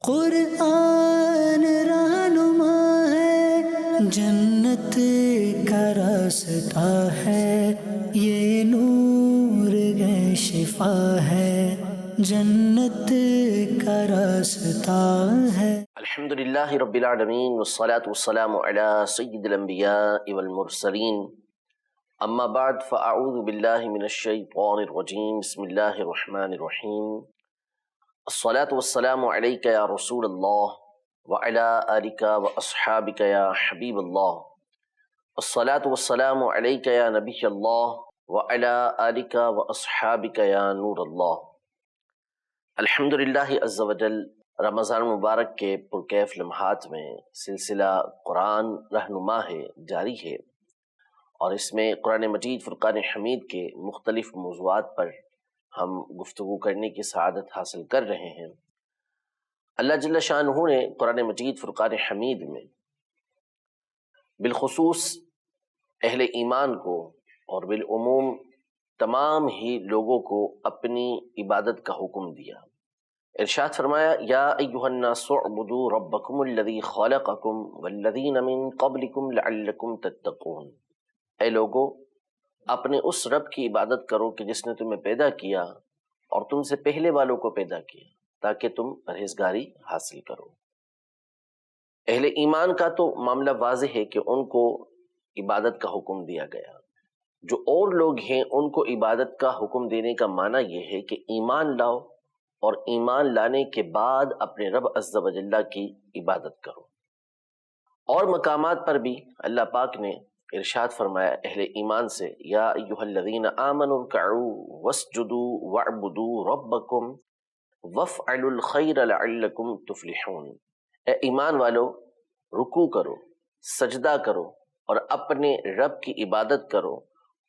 قرآن رہنما ہے، جنت کا راستہ ہے، یہ نور ہے، شفا ہے، جنت کا راستہ ہے۔ الحمد للہ رب العالمین والصلاة والسلام علی سید الانبیاء والمرسلین، اما بعد فاعوذ باللہ من الشیطان الرجیم، بسم اللہ الرحمن الرحیم۔ الصلاة والسلام علیک یا رسول اللہ وعلی آلک واصحابک یا حبیب اللہ، الصلاة والسلام علیک یا نبی اللہ وعلی آلک واصحابک یا نور اللہ۔ الحمدللہ عز وجل، رمضان مبارک کے پرکیف لمحات میں سلسلہ قرآن رہنما ہے، جاری ہے، اور اس میں قرآن مجید فرقان حمید کے مختلف موضوعات پر ہم گفتگو کرنے کی سعادت حاصل کر رہے ہیں۔ اللہ جل شانہ نے قرآن مجید فرقان حمید میں بالخصوص اہل ایمان کو اور بالعموم تمام ہی لوگوں کو اپنی عبادت کا حکم دیا۔ ارشاد فرمایا، یا ایھا الناس اعبدوا ربکم الذی خلقکم والذین من قبلکم لعلکم تتقون۔ اے لوگو، اپنے اس رب کی عبادت کرو کہ جس نے تمہیں پیدا کیا اور تم سے پہلے والوں کو پیدا کیا، تاکہ تم پرہیزگاری حاصل کرو۔ اہل ایمان کا تو معاملہ واضح ہے کہ ان کو عبادت کا حکم دیا گیا۔ جو اور لوگ ہیں ان کو عبادت کا حکم دینے کا معنی یہ ہے کہ ایمان لاؤ، اور ایمان لانے کے بعد اپنے رب عز و جل کی عبادت کرو۔ اور مقامات پر بھی اللہ پاک نے ارشاد فرمایا اہل ایمان سے، یا ایھا الذین آمنوا ارکعوا واسجدوا واعبدوا ربکم وافعلوا الخیر لعلکم تفلحون۔ اے ایمان والو، رکوع کرو، سجدہ کرو، اور اپنے رب کی عبادت کرو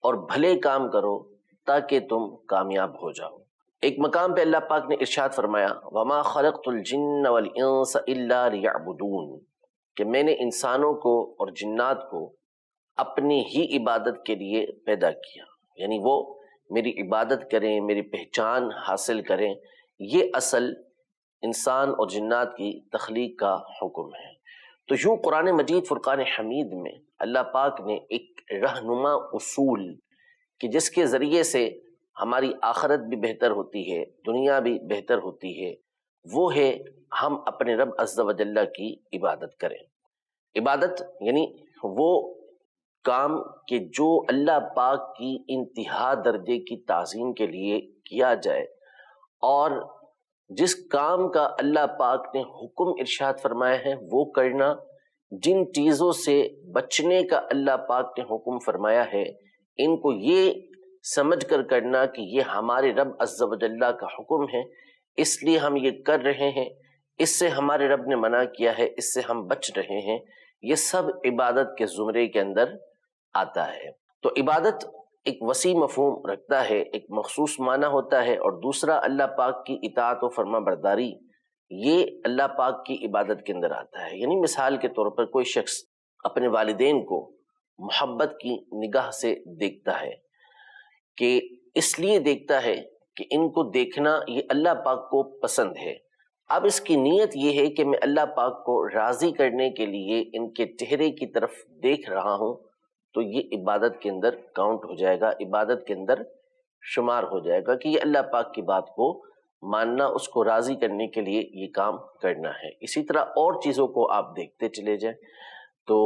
اور بھلے کام کرو تاکہ تم کامیاب ہو جاؤ۔ ایک مقام پہ اللہ پاک نے ارشاد فرمایا، وَمَا خَلَقْتُ الْجِنَّ وَالْإِنسَ إِلَّا لِيَعْبُدُونَ، کہ میں نے انسانوں کو اور جنات کو اپنی ہی عبادت کے لیے پیدا کیا، یعنی وہ میری عبادت کریں، میری پہچان حاصل کریں۔ یہ اصل انسان اور جنات کی تخلیق کا حکم ہے۔ تو یوں قرآن مجید فرقان حمید میں اللہ پاک نے ایک رہنما اصول کہ جس کے ذریعے سے ہماری آخرت بھی بہتر ہوتی ہے، دنیا بھی بہتر ہوتی ہے، وہ ہے ہم اپنے رب عز و جل کی عبادت کریں۔ عبادت یعنی وہ کام کہ جو اللہ پاک کی انتہا درجے کی تعظیم کے لیے کیا جائے، اور جس کام کا اللہ پاک نے حکم ارشاد فرمایا ہے وہ کرنا، جن چیزوں سے بچنے کا اللہ پاک نے حکم فرمایا ہے ان کو یہ سمجھ کر کرنا کہ یہ ہمارے رب عز و جل کا حکم ہے، اس لیے ہم یہ کر رہے ہیں، اس سے ہمارے رب نے منع کیا ہے، اس سے ہم بچ رہے ہیں، یہ سب عبادت کے زمرے کے اندر آتا ہے۔ تو عبادت ایک وسیع مفہوم رکھتا ہے، ایک مخصوص معنی ہوتا ہے، اور دوسرا اللہ پاک کی اطاعت و فرما برداری، یہ اللہ پاک کی عبادت کے اندر آتا ہے۔ یعنی مثال کے طور پر کوئی شخص اپنے والدین کو محبت کی نگاہ سے دیکھتا ہے، کہ اس لیے دیکھتا ہے کہ ان کو دیکھنا یہ اللہ پاک کو پسند ہے۔ اب اس کی نیت یہ ہے کہ میں اللہ پاک کو راضی کرنے کے لیے ان کے چہرے کی طرف دیکھ رہا ہوں، تو یہ عبادت کے اندر کاؤنٹ ہو جائے گا، عبادت کے اندر شمار ہو جائے گا کہ یہ اللہ پاک کی بات کو ماننا، اس کو راضی کرنے کے لیے یہ کام کرنا ہے۔ اسی طرح اور چیزوں کو آپ دیکھتے چلے جائیں تو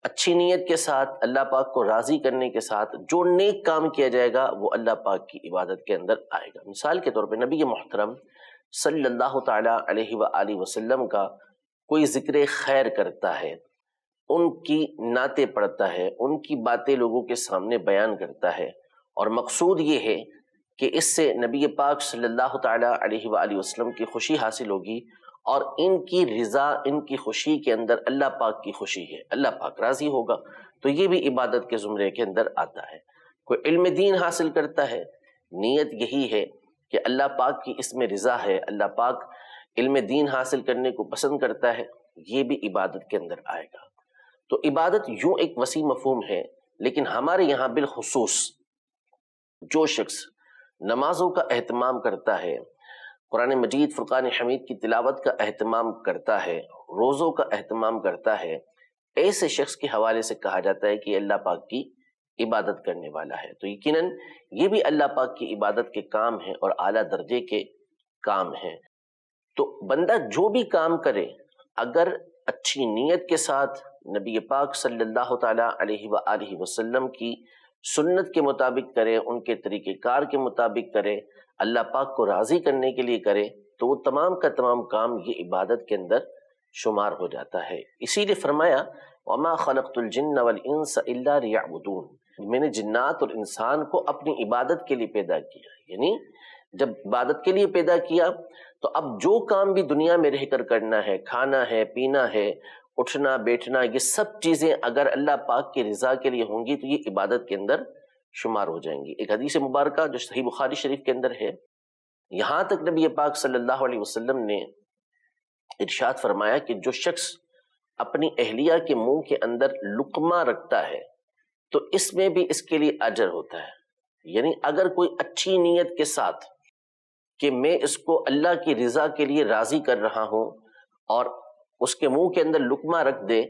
اچھی نیت کے ساتھ اللہ پاک کو راضی کرنے کے ساتھ جو نیک کام کیا جائے گا وہ اللہ پاک کی عبادت کے اندر آئے گا۔ مثال کے طور پہ نبی محترم صلی اللہ تعالی علیہ وآلہ وسلم کا کوئی ذکر خیر کرتا ہے، ان کی نعتیں پڑھتا ہے، ان کی باتیں لوگوں کے سامنے بیان کرتا ہے، اور مقصود یہ ہے کہ اس سے نبی پاک صلی اللہ تعالی علیہ وآلہ وسلم کی خوشی حاصل ہوگی، اور ان کی رضا، ان کی خوشی کے اندر اللہ پاک کی خوشی ہے، اللہ پاک راضی ہوگا، تو یہ بھی عبادت کے زمرے کے اندر آتا ہے۔ کوئی علم دین حاصل کرتا ہے، نیت یہی ہے کہ اللہ پاک کی اس میں رضا ہے، اللہ پاک علم دین حاصل کرنے کو پسند کرتا ہے، یہ بھی عبادت کے اندر آئے گا۔ تو عبادت یوں ایک وسیع مفہوم ہے، لیکن ہمارے یہاں بالخصوص جو شخص نمازوں کا اہتمام کرتا ہے، قرآن مجید فرقان حمید کی تلاوت کا اہتمام کرتا ہے، روزوں کا اہتمام کرتا ہے، ایسے شخص کے حوالے سے کہا جاتا ہے کہ اللہ پاک کی عبادت کرنے والا ہے۔ تو یقیناً یہ بھی اللہ پاک کی عبادت کے کام ہیں اور اعلیٰ درجے کے کام ہیں۔ تو بندہ جو بھی کام کرے اگر اچھی نیت کے ساتھ نبی پاک صلی اللہ تعالی علیہ وآلہ وسلم کی سنت کے مطابق کرے، ان کے طریقہ کار کے مطابق کرے، اللہ پاک کو راضی کرنے کے لیے کرے، تو وہ تمام کا تمام کام یہ عبادت کے اندر شمار ہو جاتا ہے۔ اسی لیے فرمایا وَمَا خَلَقْتُ الْجِنَّ وَالْإِنسَ إِلَّا لِيَعْبُدُونَ، میں نے جنات اور انسان کو اپنی عبادت کے لیے پیدا کیا۔ یعنی جب عبادت کے لیے پیدا کیا تو اب جو کام بھی دنیا میں رہ کر کرنا ہے، کھانا ہے، پینا ہے، اٹھنا بیٹھنا، یہ سب چیزیں اگر اللہ پاک کی رضا کے لیے ہوں گی تو یہ عبادت کے اندر شمار ہو جائیں گی۔ ایک حدیث مبارکہ جو صحیح بخاری شریف کے اندر ہے، یہاں تک نبی پاک صلی اللہ علیہ وسلم نے ارشاد فرمایا کہ جو شخص اپنی اہلیہ کے منہ کے اندر لقمہ رکھتا ہے تو اس میں بھی اس کے لیے اجر ہوتا ہے۔ یعنی اگر کوئی اچھی نیت کے ساتھ کہ میں اس کو اللہ کی رضا کے لیے راضی کر رہا ہوں اور اس کے منہ کے اندر لقمہ رکھ دے،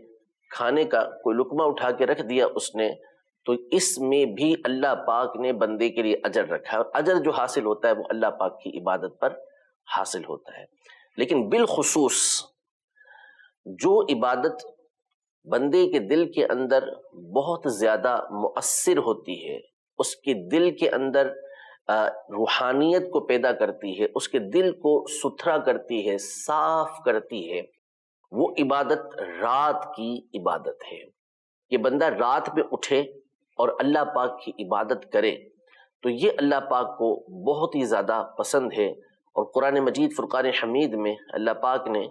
کھانے کا کوئی لقمہ اٹھا کے رکھ دیا اس نے، تو اس میں بھی اللہ پاک نے بندے کے لیے اجر رکھا ہے، اور اجر جو حاصل ہوتا ہے وہ اللہ پاک کی عبادت پر حاصل ہوتا ہے۔ لیکن بالخصوص جو عبادت بندے کے دل کے اندر بہت زیادہ مؤثر ہوتی ہے، اس کے دل کے اندر روحانیت کو پیدا کرتی ہے، اس کے دل کو ستھرا کرتی ہے، صاف کرتی ہے، وہ عبادت رات کی عبادت ہے۔ یہ بندہ رات میں اٹھے اور اللہ پاک کی عبادت کرے تو یہ اللہ پاک کو بہت ہی زیادہ پسند ہے، اور قرآن مجید فرقان حمید میں اللہ پاک نے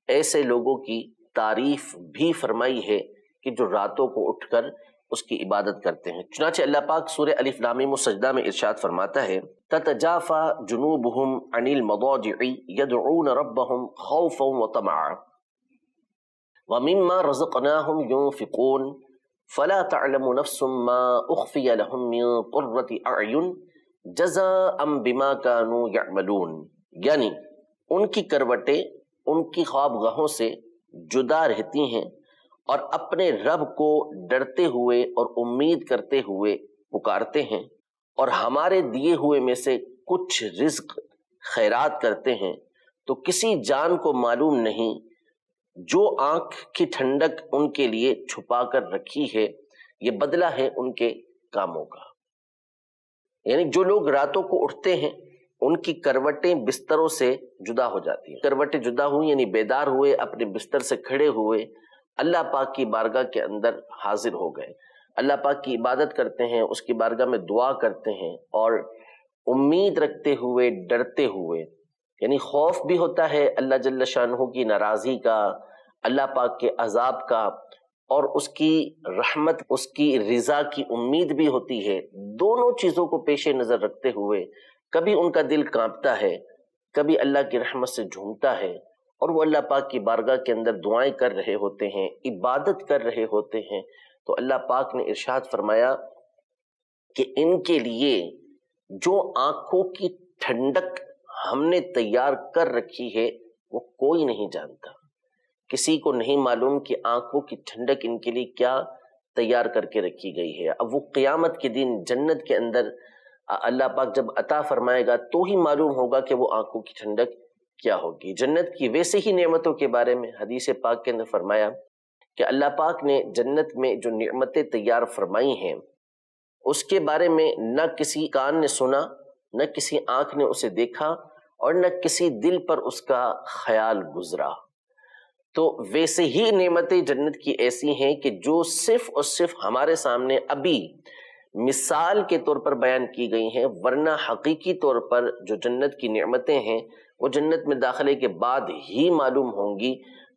ایسے لوگوں کی تعریف بھی فرمائی ہے کہ جو راتوں کو اٹھ کر اس کی عبادت کرتے ہیں۔ چنانچہ اللہ پاک سورہ الف لام میم السجدہ میں ارشاد فرماتا ہے تتجافى جنوبهم عن المضاجع يدعون ربهم خوفا وطمعا ومما رزقناهم ينفقون فلا تعلم نفس ما اخفي لهم من قرة اعین جزاء بما كانوا يعملون، یعنی ان کی کروٹیں ان کی خوابگاہوں سے جدا رہتی ہیں اور اپنے رب کو ڈرتے ہوئے اور امید کرتے ہوئے پکارتے ہیں، اور ہمارے دیے ہوئے میں سے کچھ رزق خیرات کرتے ہیں، تو کسی جان کو معلوم نہیں جو آنکھ کی ٹھنڈک ان کے لیے چھپا کر رکھی ہے، یہ بدلہ ہے ان کے کاموں کا۔ یعنی جو لوگ راتوں کو اٹھتے ہیں ان کی کروٹیں بستروں سے جدا ہو جاتی ہیں، کروٹیں جدا ہوئی یعنی بیدار ہوئے، اپنے بستر سے کھڑے ہوئے، اللہ پاک کی بارگاہ کے اندر حاضر ہو گئے، اللہ پاک کی عبادت کرتے ہیں، اس کی بارگاہ میں دعا کرتے ہیں، اور امید رکھتے ہوئے، ڈرتے ہوئے، یعنی خوف بھی ہوتا ہے اللہ جل شانہ کی ناراضی کا، اللہ پاک کے عذاب کا، اور اس کی رحمت، اس کی رضا کی امید بھی ہوتی ہے۔ دونوں چیزوں کو پیش نظر رکھتے ہوئے کبھی ان کا دل کانپتا ہے، کبھی اللہ کی رحمت سے جھومتا ہے، اور وہ اللہ پاک کی بارگاہ کے اندر دعائیں کر رہے ہوتے ہیں، عبادت کر رہے ہوتے ہیں، تو اللہ پاک نے ارشاد فرمایا کہ ان کے لیے جو آنکھوں کی ٹھنڈک ہم نے تیار کر رکھی ہے وہ کوئی نہیں جانتا، کسی کو نہیں معلوم کہ آنکھوں کی ٹھنڈک ان کے لیے کیا تیار کر کے رکھی گئی ہے۔ اب وہ قیامت کے دن جنت کے اندر اللہ پاک جب عطا فرمائے گا تو ہی معلوم ہوگا کہ وہ آنکھوں کی ٹھنڈک کیا ہوگی۔ جنت کی ویسے ہی نعمتوں کے بارے میں حدیث پاک کے اندر فرمایا کہ اللہ پاک نے جنت میں جو نعمتیں تیار فرمائی ہیں اس کے بارے میں نہ کسی کان نے سنا، نہ کسی آنکھ نے اسے دیکھا، اور نہ کسی دل پر اس کا خیال گزرا۔ تو ویسے ہی نعمتیں جنت کی ایسی ہیں کہ جو صرف اور صرف ہمارے سامنے ابھی مثال کے طور پر بیان کی گئی ہیں، ورنہ حقیقی طور پر جو جنت کی نعمتیں ہیں وہ جنت میں داخلے کے بعد ہی معلوم ہوں گی۔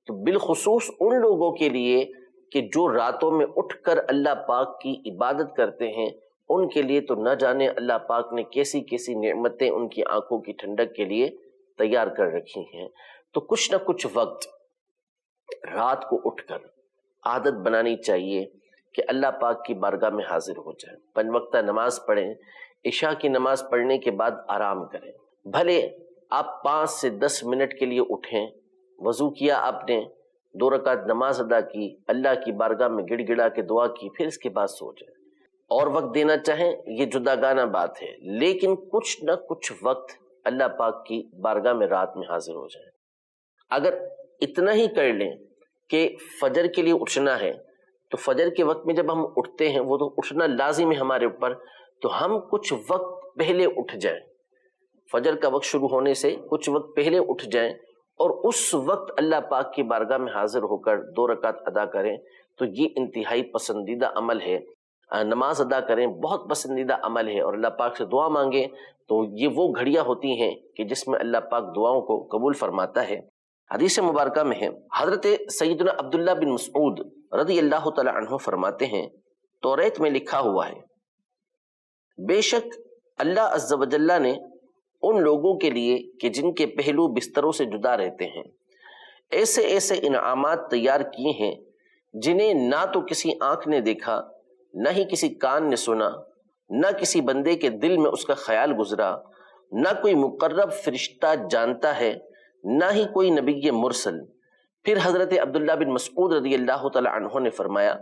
تو بالخصوص ان لوگوں کے لیے کہ جو راتوں میں اٹھ کر اللہ پاک کی عبادت کرتے ہیں، ان کے لیے تو نہ جانے اللہ پاک نے کیسی کیسی نعمتیں ان کی آنکھوں کی ٹھنڈک کے لیے تیار کر رکھی ہیں۔ تو کچھ نہ کچھ وقت رات کو اٹھ کر عادت بنانی چاہیے کہ اللہ پاک کی بارگاہ میں حاضر ہو جائیں، 5 وقتہ نماز پڑھیں، عشاء کی نماز پڑھنے کے بعد آرام کریں، بھلے آپ 5 سے 10 منٹ کے لیے اٹھیں، وضو کیا آپ نے، 2 رکعت نماز ادا کی، اللہ کی بارگاہ میں گڑ گڑا کے دعا کی، پھر اس کے بعد سو جائیں۔ اور وقت دینا چاہیں یہ جداگانہ بات ہے، لیکن کچھ نہ کچھ وقت اللہ پاک کی بارگاہ میں رات میں حاضر ہو جائیں۔ اگر اتنا ہی کر لیں کہ فجر کے لیے اٹھنا ہے تو فجر کے وقت میں جب ہم اٹھتے ہیں، وہ تو اٹھنا لازم ہے ہمارے اوپر، تو ہم کچھ وقت پہلے اٹھ جائیں، فجر کا وقت شروع ہونے سے کچھ وقت پہلے اٹھ جائیں اور اس وقت اللہ پاک کی بارگاہ میں حاضر ہو کر 2 رکعت ادا کریں، تو یہ انتہائی پسندیدہ عمل ہے۔ نماز ادا کریں، بہت پسندیدہ عمل ہے، اور اللہ پاک سے دعا مانگیں تو یہ وہ گھڑیاں ہوتی ہیں کہ جس میں اللہ پاک دعاؤں کو قبول فرماتا ہے۔ حدیث مبارکہ میں ہے، حضرت سیدنا عبداللہ بن مسعود رضی اللہ تعالی عنہ فرماتے ہیں، توریت میں لکھا ہوا ہے، بے شک اللہ عز و جل نے ان لوگوں کے لیے کہ جن کے پہلو بستروں سے جدا رہتے ہیں ایسے ایسے انعامات تیار کیے ہیں جنہیں نہ تو کسی آنکھ نے دیکھا، نہ ہی کسی کان نے سنا، نہ کسی بندے کے دل میں اس کا خیال گزرا، نہ کوئی مقرب فرشتہ جانتا ہے، نہ ہی کوئی نبی مرسل۔ پھر حضرت عبداللہ بن مسعود رضی اللہ تعالی عنہ نے فرمایا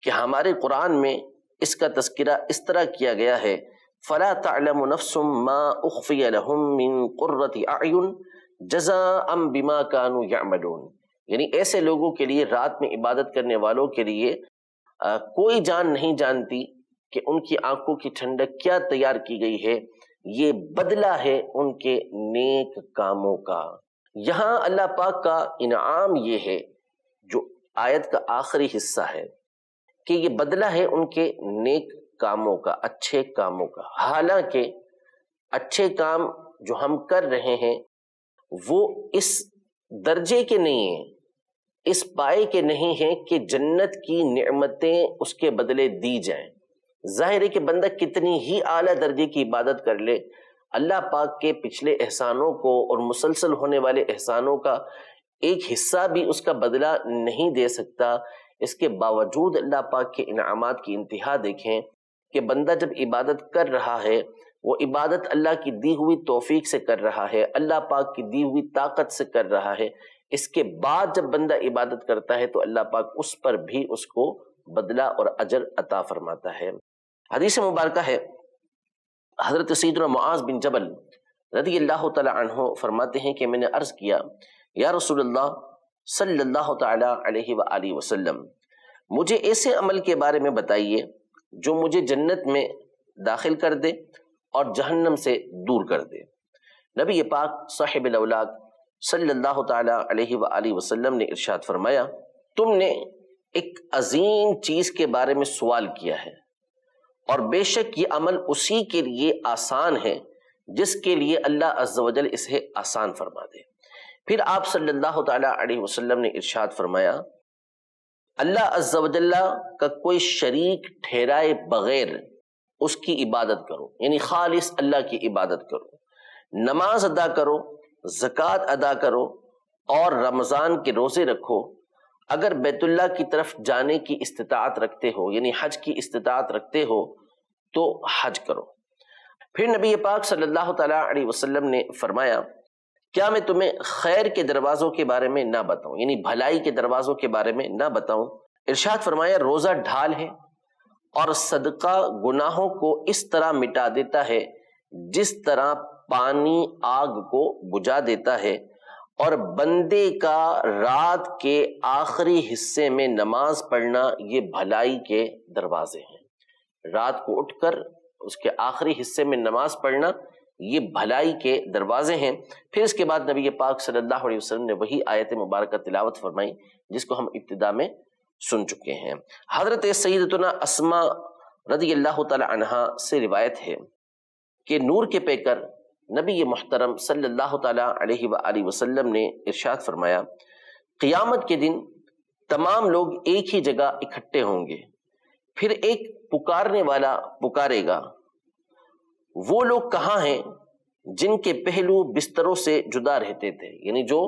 کہ ہمارے قرآن میں اس کا تذکرہ اس طرح کیا گیا ہے، فَلَا تَعْلَمُ نَفْسٌ مَا أُخْفِيَ لَهُم مِّن قُرَّةِ أَعْيُنٍ جَزَاءً بِمَا كَانُوا يَعْمَلُونَ، یعنی ایسے لوگوں کے لیے، رات میں عبادت کرنے والوں کے لیے کوئی جان نہیں جانتی کہ ان کی آنکھوں کی ٹھنڈک کیا تیار کی گئی ہے، یہ بدلہ ہے ان کے نیک کاموں کا۔ یہاں اللہ پاک کا انعام یہ ہے، جو آیت کا آخری حصہ ہے، کہ یہ بدلہ ہے ان کے نیک کاموں کا، اچھے کاموں کا۔ حالانکہ اچھے کام جو ہم کر رہے ہیں وہ اس درجے کے نہیں ہیں، اس پائے کے نہیں ہیں کہ جنت کی نعمتیں اس کے بدلے دی جائیں۔ ظاہر ہے کہ بندہ کتنی ہی اعلیٰ درجے کی عبادت کر لے، اللہ پاک کے پچھلے احسانوں کو اور مسلسل ہونے والے احسانوں کا ایک حصہ بھی اس کا بدلہ نہیں دے سکتا۔ اس کے باوجود اللہ پاک کے انعامات کی انتہا دیکھیں کہ بندہ جب عبادت کر رہا ہے، وہ عبادت اللہ کی دی ہوئی توفیق سے کر رہا ہے، اللہ پاک کی دی ہوئی طاقت سے کر رہا ہے۔ اس کے بعد جب بندہ عبادت کرتا ہے تو اللہ پاک اس پر بھی اس کو بدلہ اور اجر عطا فرماتا ہے۔ حدیث مبارکہ ہے، حضرت سیدنا معاذ بن جبل رضی اللہ تعالی عنہ فرماتے ہیں کہ میں نے عرض کیا، یا رسول اللہ صلی اللہ تعالی علیہ وآلہ وسلم، مجھے ایسے عمل کے بارے میں بتائیے جو مجھے جنت میں داخل کر دے اور جہنم سے دور کر دے۔ نبی پاک صاحب الاولاق صلی اللہ تعالی علیہ وآلہ وسلم نے ارشاد فرمایا، تم نے ایک عظیم چیز کے بارے میں سوال کیا ہے، اور بے شک یہ عمل اسی کے لیے آسان ہے جس کے لیے اللہ عز و جل اسے آسان فرما دے۔ پھر آپ صلی اللہ تعالی علیہ وسلم نے ارشاد فرمایا، اللہ عز و جل کا کوئی شریک ٹھہرائے بغیر اس کی عبادت کرو، یعنی خالص اللہ کی عبادت کرو، نماز ادا کرو، زکوٰۃ ادا کرو اور رمضان کے روزے رکھو۔ اگر بیت اللہ کی طرف جانے کی استطاعت رکھتے ہو، یعنی حج کی استطاعت رکھتے ہو، تو حج کرو۔ پھر نبی پاک صلی اللہ تعالیٰ علیہ وسلم نے فرمایا، کیا میں تمہیں خیر کے دروازوں کے بارے میں نہ بتاؤں، یعنی بھلائی کے دروازوں کے بارے میں نہ بتاؤں؟ ارشاد فرمایا، روزہ ڈھال ہے اور صدقہ گناہوں کو اس طرح مٹا دیتا ہے جس طرح پانی آگ کو بجھا دیتا ہے، اور بندے کا رات کے آخری حصے میں نماز پڑھنا یہ بھلائی کے دروازے ہیں۔ رات کو اٹھ کر اس کے آخری حصے میں نماز پڑھنا یہ بھلائی کے دروازے ہیں۔ پھر اس کے بعد نبی پاک صلی اللہ علیہ وسلم نے وہی آیت مبارکہ تلاوت فرمائی جس کو ہم ابتدا میں سن چکے ہیں۔ حضرت سیدتنا اسماء رضی اللہ تعالی عنہا سے روایت ہے کہ نور کے پیکر نبی محترم صلی اللہ تعالی علیہ وآلہ وسلم نے ارشاد فرمایا، قیامت کے دن تمام لوگ ایک ہی جگہ اکٹھے ہوں گے، پھر ایک پکارنے والا پکارے گا، وہ لوگ کہاں ہیں جن کے پہلو بستروں سے جدا رہتے تھے، یعنی جو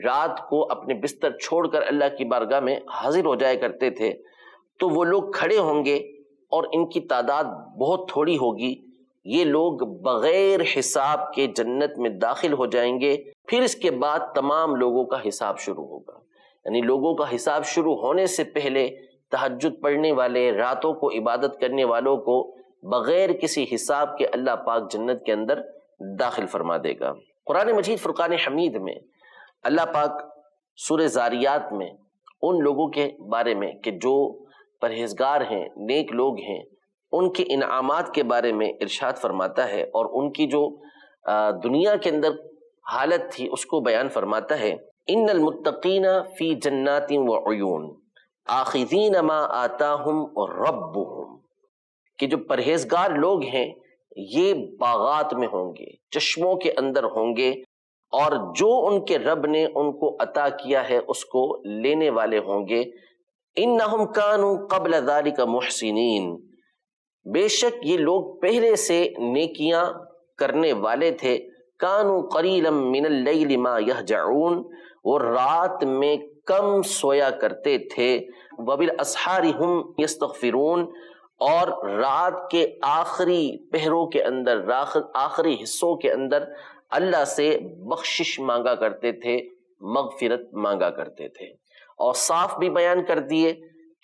رات کو اپنے بستر چھوڑ کر اللہ کی بارگاہ میں حاضر ہو جایا کرتے تھے، تو وہ لوگ کھڑے ہوں گے اور ان کی تعداد بہت تھوڑی ہوگی، یہ لوگ بغیر حساب کے جنت میں داخل ہو جائیں گے، پھر اس کے بعد تمام لوگوں کا حساب شروع ہوگا۔ یعنی لوگوں کا حساب شروع ہونے سے پہلے تہجد پڑھنے والے، راتوں کو عبادت کرنے والوں کو بغیر کسی حساب کے اللہ پاک جنت کے اندر داخل فرما دے گا۔ قرآن مجید فرقان حمید میں اللہ پاک سورہ زاریات میں ان لوگوں کے بارے میں کہ جو پرہیزگار ہیں، نیک لوگ ہیں، ان کے انعامات کے بارے میں ارشاد فرماتا ہے، اور ان کی جو دنیا کے اندر حالت تھی اس کو بیان فرماتا ہے۔ ان المتقین فی جنات وعیون آخذین ما آتاہم ربہم، کہ جو پرہیزگار لوگ ہیں یہ باغات میں ہوں گے، چشموں کے اندر ہوں گے، اور جو ان کے رب نے ان کو عطا کیا ہے اس کو لینے والے ہوں گے۔ انہم کانوا قبل ذلک محسنین، بے شک یہ لوگ پہلے سے نیکیاں کرنے والے تھے۔ کانوا قلیلا من اللیل ما یہجعون، وہ رات میں کم سویا کرتے تھے۔ وبالاسحار ہم یستغفرون، اور رات کے آخری پہروں کے اندر، آخری حصوں کے اندر اللہ سے بخشش مانگا کرتے تھے، مغفرت مانگا کرتے تھے، اور صاف بھی بیان کر دیے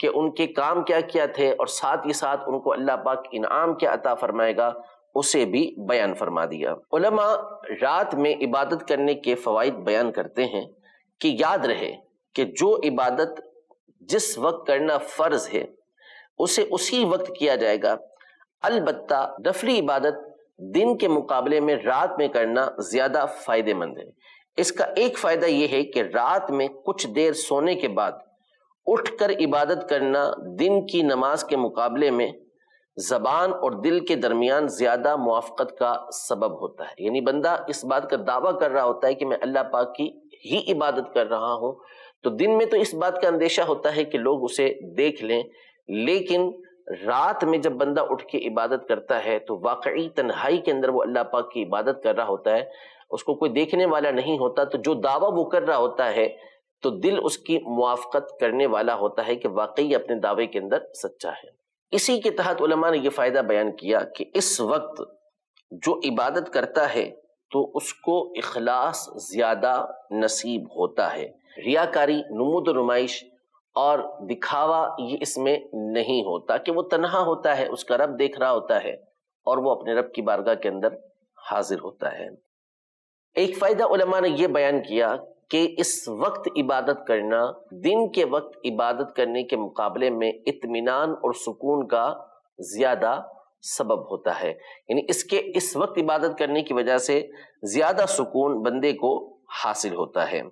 کہ ان کے کام کیا کیا تھے، اور ساتھ ہی ساتھ ان کو اللہ پاک انعام کیا عطا فرمائے گا اسے بھی بیان فرما دیا۔ علماء رات میں عبادت کرنے کے فوائد بیان کرتے ہیں کہ یاد رہے کہ جو عبادت جس وقت کرنا فرض ہے اسے اسی وقت کیا جائے گا، البتہ نفلی عبادت دن کے مقابلے میں رات میں کرنا زیادہ فائدہ مند ہے۔ اس کا ایک فائدہ یہ ہے کہ رات میں کچھ دیر سونے کے بعد اٹھ کر عبادت کرنا دن کی نماز کے مقابلے میں زبان اور دل کے درمیان زیادہ موافقت کا سبب ہوتا ہے۔ یعنی بندہ اس بات کا دعویٰ کر رہا ہوتا ہے کہ میں اللہ پاک کی ہی عبادت کر رہا ہوں، تو دن میں تو اس بات کا اندیشہ ہوتا ہے کہ لوگ اسے دیکھ لیں، لیکن رات میں جب بندہ اٹھ کے عبادت کرتا ہے تو واقعی تنہائی کے اندر وہ اللہ پاک کی عبادت کر رہا ہوتا ہے، اس کو کوئی دیکھنے والا نہیں ہوتا، تو جو دعویٰ وہ کر رہا ہوتا ہے تو دل اس کی موافقت کرنے والا ہوتا ہے کہ واقعی اپنے دعوے کے اندر سچا ہے۔ اسی کے تحت علماء نے یہ فائدہ بیان کیا کہ اس وقت جو عبادت کرتا ہے تو اس کو اخلاص زیادہ نصیب ہوتا ہے، ریاکاری، نمود و نمائش اور دکھاوا یہ اس میں نہیں ہوتا، کہ وہ تنہا ہوتا ہے، اس کا رب دیکھ رہا ہوتا ہے اور وہ اپنے رب کی بارگاہ کے اندر حاضر ہوتا ہے۔ ایک فائدہ علماء نے یہ بیان کیا کہ اس وقت عبادت کرنا دن کے وقت عبادت کرنے کے مقابلے میں اطمینان اور سکون کا زیادہ سبب ہوتا ہے، یعنی اس وقت عبادت کرنے کی وجہ سے زیادہ سکون بندے کو حاصل ہوتا ہے۔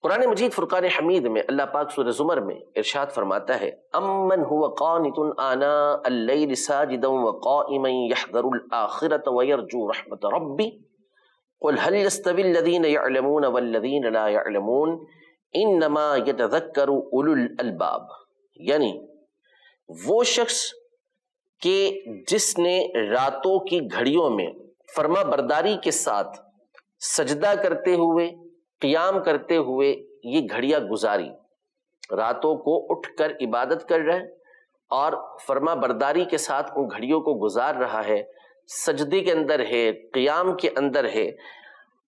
قرآن مجید فرقان حمید میں اللہ پاک سورہ زمر میں ارشاد فرماتا ہے، امن هو قانت آناء اللیل ساجدا وقائما یحذر الآخرة ویرجو رحمت ربی قل هل يستوي الذين يعلمون والذين لا يعلمون انما يتذكر اولو الالباب، یعنی وہ شخص کہ جس نے راتوں کی گھڑیوں میں فرما برداری کے ساتھ سجدہ کرتے ہوئے، قیام کرتے ہوئے یہ گھڑیاں گزاری، راتوں کو اٹھ کر عبادت کر رہا ہے اور فرما برداری کے ساتھ ان گھڑیوں کو گزار رہا ہے، سجدے کے اندر ہے، قیام کے اندر ہے،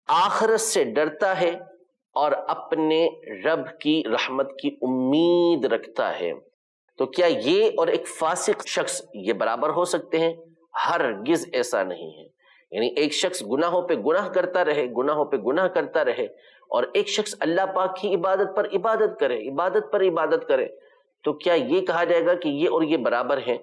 آخرت سے ڈرتا ہے اور اپنے رب کی رحمت کی امید رکھتا ہے، تو کیا یہ اور ایک فاسق شخص یہ برابر ہو سکتے ہیں؟ ہرگز ایسا نہیں ہے۔ یعنی ایک شخص گناہوں پہ گناہ کرتا رہے، گناہوں پہ گناہ کرتا رہے، اور ایک شخص اللہ پاک کی عبادت پر عبادت کرے، عبادت پر عبادت کرے، تو کیا یہ کہا جائے گا کہ یہ اور یہ برابر ہیں؟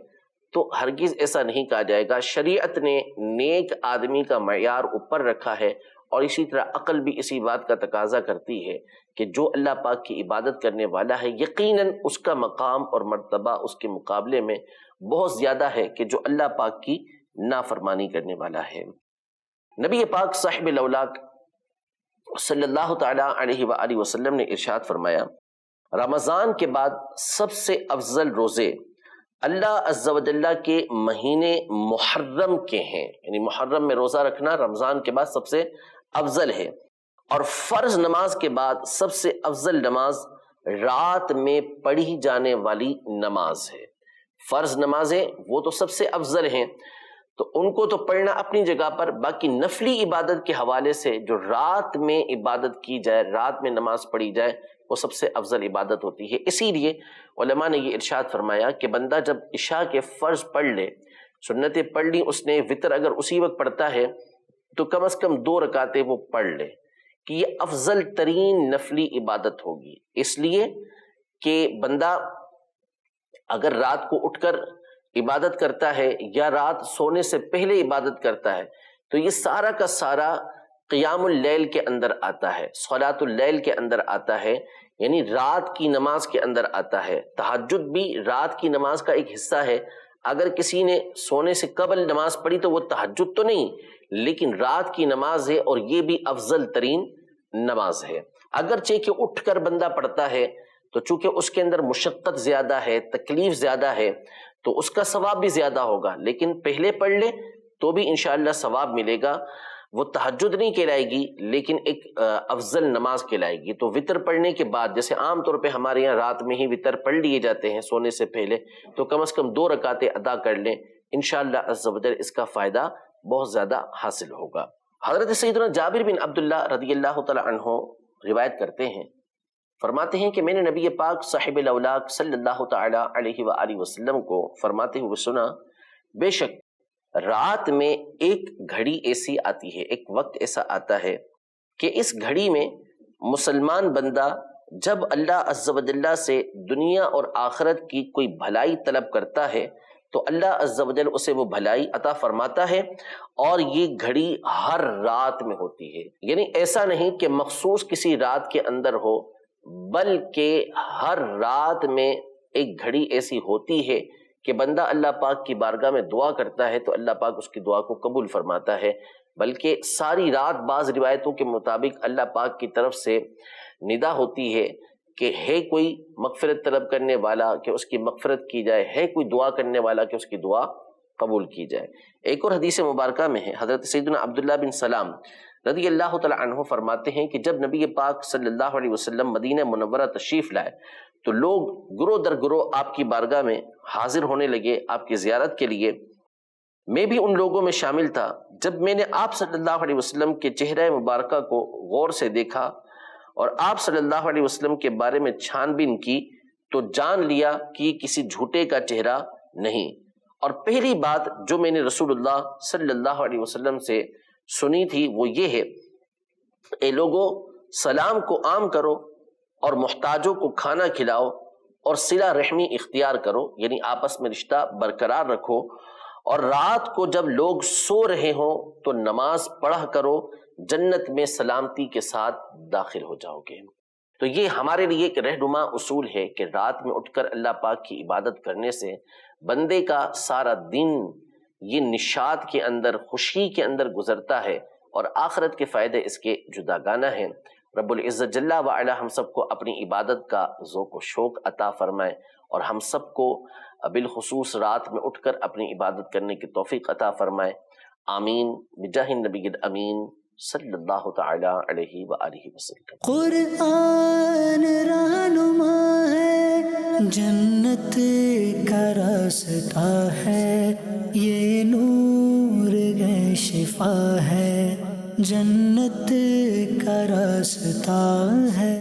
تو ہرگز ایسا نہیں کہا جائے گا۔ شریعت نے نیک آدمی کا معیار اوپر رکھا ہے، اور اسی طرح عقل بھی اسی بات کا تقاضا کرتی ہے کہ جو اللہ پاک کی عبادت کرنے والا ہے یقیناً اس کا مقام اور مرتبہ اس کے مقابلے میں بہت زیادہ ہے کہ جو اللہ پاک کی نافرمانی کرنے والا ہے۔ نبی پاک صاحب الاولاق صلی اللہ تعالی علیہ وآلہ وسلم نے ارشاد فرمایا، رمضان کے بعد سب سے افضل روزے اللہ عز و جل کے مہینے محرم کے ہیں، یعنی محرم میں روزہ رکھنا رمضان کے بعد سب سے افضل ہے، اور فرض نماز کے بعد سب سے افضل نماز رات میں پڑھی جانے والی نماز ہے۔ فرض نمازیں وہ تو سب سے افضل ہیں، تو ان کو تو پڑھنا اپنی جگہ پر، باقی نفلی عبادت کے حوالے سے جو رات میں عبادت کی جائے، رات میں نماز پڑھی جائے، وہ سب سے افضل عبادت ہوتی ہے۔ اسی لیے علماء نے یہ ارشاد فرمایا کہ بندہ جب عشاء کے فرض پڑھ لے، سنتیں پڑھ لی اس نے، وطر اگر اسی وقت پڑھتا ہے تو کم از کم 2 رکعتیں وہ پڑھ لے، کہ یہ افضل ترین نفلی عبادت ہوگی۔ اس لیے کہ بندہ اگر رات کو اٹھ کر عبادت کرتا ہے یا رات سونے سے پہلے عبادت کرتا ہے تو یہ سارا کا سارا قیام اللیل کے اندر آتا ہے، صلاۃ اللیل کے اندر آتا ہے، یعنی رات کی نماز کے اندر آتا ہے۔ تہجد بھی رات کی نماز کا ایک حصہ ہے۔ اگر کسی نے سونے سے قبل نماز پڑھی تو وہ تہجد تو نہیں، لیکن رات کی نماز ہے، اور یہ بھی افضل ترین نماز ہے۔ اگرچہ کہ اٹھ کر بندہ پڑھتا ہے تو چونکہ اس کے اندر مشقت زیادہ ہے، تکلیف زیادہ ہے، تو اس کا ثواب بھی زیادہ ہوگا، لیکن پہلے پڑھ لے تو بھی انشاءاللہ ثواب ملے گا۔ وہ تہجد نہیں کہلائے گی لیکن ایک افضل نماز کہلائے گی۔ تو وطر پڑھنے کے بعد، جیسے عام طور پہ ہمارے یہاں رات میں ہی وطر پڑھ لیے جاتے ہیں سونے سے پہلے، تو کم از کم 2 رکعتیں ادا کر لیں، انشاءاللہ عز و جل اس کا فائدہ بہت زیادہ حاصل ہوگا۔ حضرت سیدنا جابر بن عبداللہ رضی اللہ تعالی عنہ روایت کرتے ہیں، فرماتے ہیں کہ میں نے نبی پاک صاحب الاولاق صلی اللہ تعالی علیہ وآلہ وسلم کو فرماتے ہوئے سنا، بے شک رات میں ایک گھڑی ایسی آتی ہے، ایک وقت ایسا آتا ہے کہ اس گھڑی میں مسلمان بندہ جب اللہ عز و جل سے دنیا اور آخرت کی کوئی بھلائی طلب کرتا ہے تو اللہ عز و جل اسے وہ بھلائی عطا فرماتا ہے، اور یہ گھڑی ہر رات میں ہوتی ہے۔ یعنی ایسا نہیں کہ مخصوص کسی رات کے اندر ہو، بلکہ ہر رات میں ایک گھڑی ایسی ہوتی ہے کہ بندہ اللہ پاک کی بارگاہ میں دعا کرتا ہے تو اللہ پاک اس کی دعا کو قبول فرماتا ہے، بلکہ ساری رات بعض روایتوں کے مطابق اللہ پاک کی طرف سے ندا ہوتی ہے کہ ہے کوئی مغفرت طلب کرنے والا کہ اس کی مغفرت کی جائے، ہے کوئی دعا کرنے والا کہ اس کی دعا قبول کی جائے۔ ایک اور حدیث مبارکہ میں ہے، حضرت سیدنا عبداللہ بن سلام رضی اللہ تعالی عنہ فرماتے ہیں کہ جب نبی پاک صلی اللہ علیہ وسلم مدینہ منورہ تشریف لائے تو لوگ گروہ در گروہ آپ کی بارگاہ میں حاضر ہونے لگے آپ کی زیارت کے لیے۔ میں بھی ان لوگوں میں شامل تھا۔ جب میں نے آپ صلی اللہ علیہ وسلم کے چہرہ مبارکہ کو غور سے دیکھا اور آپ صلی اللہ علیہ وسلم کے بارے میں چھان بین کی تو جان لیا کہ یہ کسی جھوٹے کا چہرہ نہیں۔ اور پہلی بات جو میں نے رسول اللہ صلی اللہ علیہ وسلم سے سنی تھی وہ یہ ہے، اے لوگوں سلام کو عام کرو اور محتاجوں کو کھانا کھلاؤ اور صلہ رحمی اختیار کرو، یعنی آپس میں رشتہ برقرار رکھو، اور رات کو جب لوگ سو رہے ہوں تو نماز پڑھا کرو، جنت میں سلامتی کے ساتھ داخل ہو جاؤ گے۔ تو یہ ہمارے لیے ایک رہنما اصول ہے کہ رات میں اٹھ کر اللہ پاک کی عبادت کرنے سے بندے کا سارا دن یہ نشاط کے اندر، خوشی کے اندر گزرتا ہے، اور آخرت کے فائدے اس کے جداگانہ ہیں۔ رب العزت جل وعلا ہم سب کو اپنی عبادت کا ذوق و شوق عطا فرمائے، اور ہم سب کو بالخصوص رات میں اٹھ کر اپنی عبادت کرنے کی توفیق عطا فرمائے، آمین بجاہ النبی الامین صلی اللہ تعالی علیہ وآلہ وسلم۔ قرآن رہنما ہے، جنت کا راستہ ہے، یہ نور ہے شفا ہے، جنت کا راستہ ہے۔